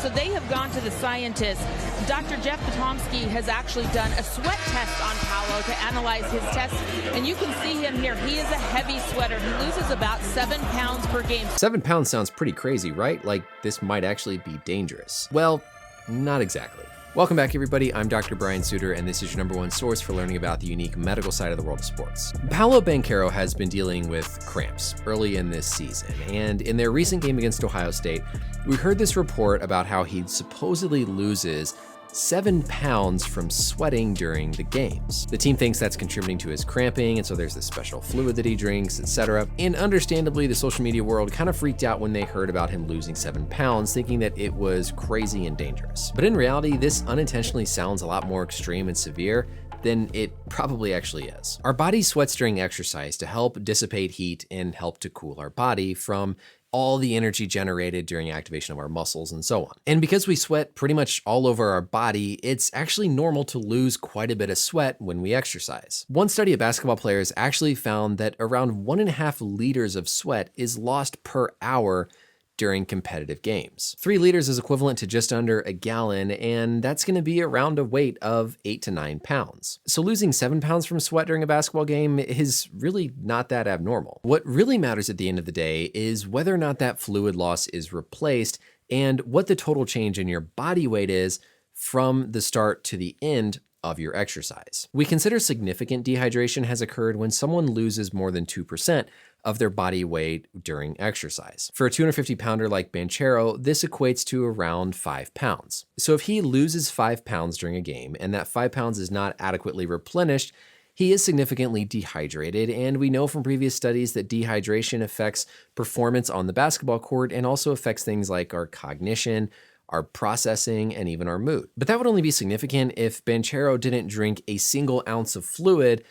So they have gone to the scientists. Dr. Jeff Potomsky has actually done a sweat test on Paolo to analyze his test. And you can see him here. He is a heavy sweater. He loses about 7 pounds per game. 7 pounds sounds pretty crazy, right? Like this might actually be dangerous. Well, not exactly. Welcome back, everybody. I'm Dr. Brian Sutterer, and this is your #1 source for learning about the unique medical side of the world of sports. Paolo Banchero has been dealing with cramps early in this season, and in their recent game against Ohio State, we heard this report about how he supposedly loses 7 pounds from sweating during the games. The team thinks that's contributing to his cramping, and so there's this special fluid that he drinks, etc. And understandably, the social media world kind of freaked out when they heard about him losing 7 pounds, thinking that it was crazy and dangerous. But in reality, this unintentionally sounds a lot more extreme and severe than it probably actually is. Our body sweats during exercise to help dissipate heat and help to cool our body from all the energy generated during activation of our muscles and so on. And because we sweat pretty much all over our body, it's actually normal to lose quite a bit of sweat when we exercise. One study of basketball players actually found that around 1.5 liters of sweat is lost per hour during competitive games. 3 liters is equivalent to just under a gallon, and that's going to be around a weight of 8 to 9 pounds. So losing 7 pounds from sweat during a basketball game is really not that abnormal. What really matters at the end of the day is whether or not that fluid loss is replaced and what the total change in your body weight is from the start to the end of your exercise. We consider significant dehydration has occurred when someone loses more than 2% of their body weight during exercise. For a 250-pounder like Banchero, this equates to around 5 pounds. So if he loses 5 pounds during a game and that 5 pounds is not adequately replenished, he is significantly dehydrated, and we know from previous studies that dehydration affects performance on the basketball court and also affects things like our cognition, our processing, and even our mood. But that would only be significant if Banchero didn't drink a single ounce of fluid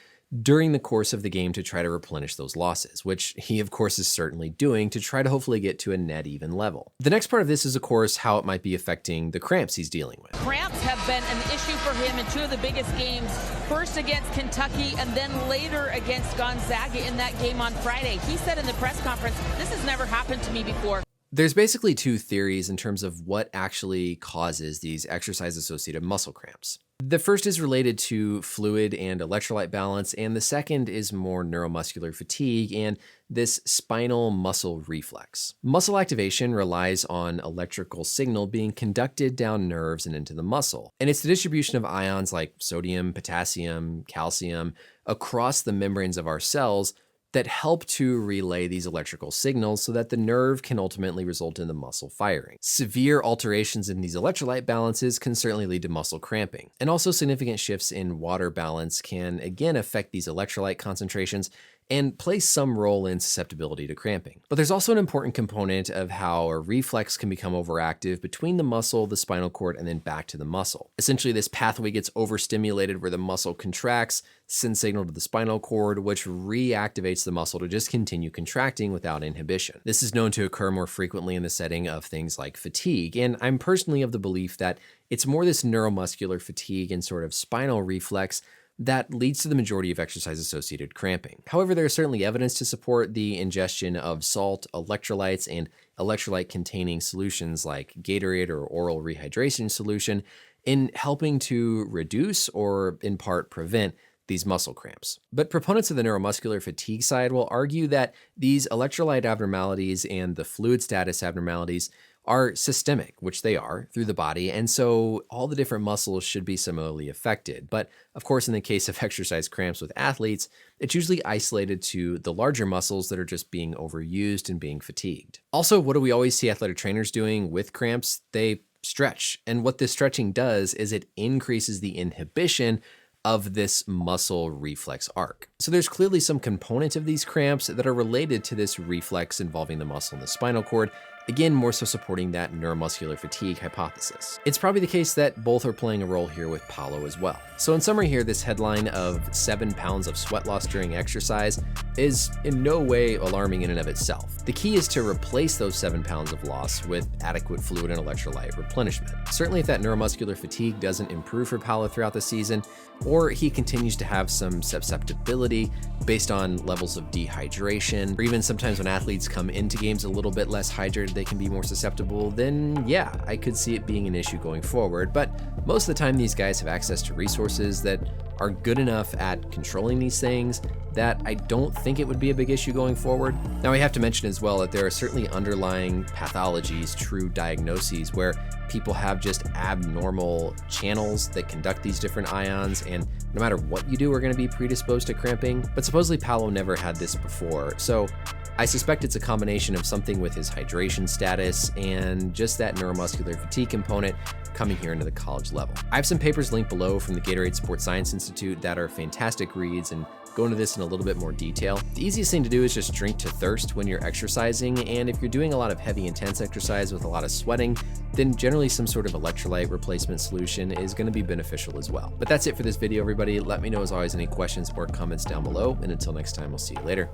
during the course of the game to try to replenish those losses, which he of course is certainly doing to try to hopefully get to a net even level. The next part of this is of course how it might be affecting the cramps he's dealing with. Cramps have been an issue for him in 2 of the biggest games, first against Kentucky and then later against Gonzaga in that game on Friday. He said in the press conference, "This has never happened to me before." There's basically 2 theories in terms of what actually causes these exercise-associated muscle cramps. The first is related to fluid and electrolyte balance, and the second is more neuromuscular fatigue and this spinal muscle reflex. Muscle activation relies on electrical signal being conducted down nerves and into the muscle, and it's the distribution of ions like sodium, potassium, calcium across the membranes of our cells that help to relay these electrical signals so that the nerve can ultimately result in the muscle firing. Severe alterations in these electrolyte balances can certainly lead to muscle cramping. And also significant shifts in water balance can again affect these electrolyte concentrations and play some role in susceptibility to cramping. But there's also an important component of how a reflex can become overactive between the muscle, the spinal cord, and then back to the muscle. Essentially, this pathway gets overstimulated where the muscle contracts, sends signal to the spinal cord, which reactivates the muscle to just continue contracting without inhibition. This is known to occur more frequently in the setting of things like fatigue, and I'm personally of the belief that it's more this neuromuscular fatigue and sort of spinal reflex that leads to the majority of exercise-associated cramping. However, there is certainly evidence to support the ingestion of salt, electrolytes, and electrolyte-containing solutions like Gatorade or oral rehydration solution in helping to reduce or in part prevent these muscle cramps. But proponents of the neuromuscular fatigue side will argue that these electrolyte abnormalities and the fluid status abnormalities are systemic, which they are, through the body, and so all the different muscles should be similarly affected. But of course, in the case of exercise cramps with athletes, it's usually isolated to the larger muscles that are just being overused and being fatigued. Also, what do we always see athletic trainers doing with cramps? They stretch, and what this stretching does is it increases the inhibition of this muscle reflex arc. So there's clearly some component of these cramps that are related to this reflex involving the muscle and the spinal cord, again, more so supporting that neuromuscular fatigue hypothesis. It's probably the case that both are playing a role here with Paolo as well. So in summary here, this headline of 7 pounds of sweat loss during exercise is in no way alarming in and of itself. The key is to replace those 7 pounds of loss with adequate fluid and electrolyte replenishment. Certainly if that neuromuscular fatigue doesn't improve for Paolo throughout the season, or he continues to have some susceptibility based on levels of dehydration, or even sometimes when athletes come into games a little bit less hydrated, they can be more susceptible, then yeah, I could see it being an issue going forward. But most of the time these guys have access to resources that are good enough at controlling these things that I don't think it would be a big issue going forward. Now, I have to mention as well that there are certainly underlying pathologies, true diagnoses, where people have just abnormal channels that conduct these different ions, and no matter what you do are going to be predisposed to cramping. But supposedly Paolo never had this before, so I suspect it's a combination of something with his hydration status and just that neuromuscular fatigue component coming here into the college level. I have some papers linked below from the Gatorade Sports Science Institute that are fantastic reads and go into this in a little bit more detail. The easiest thing to do is just drink to thirst when you're exercising, and if you're doing a lot of heavy intense exercise with a lot of sweating, then generally some sort of electrolyte replacement solution is going to be beneficial as well. But that's it for this video, everybody. Let me know as always any questions or comments down below, and until next time, I'll see you later.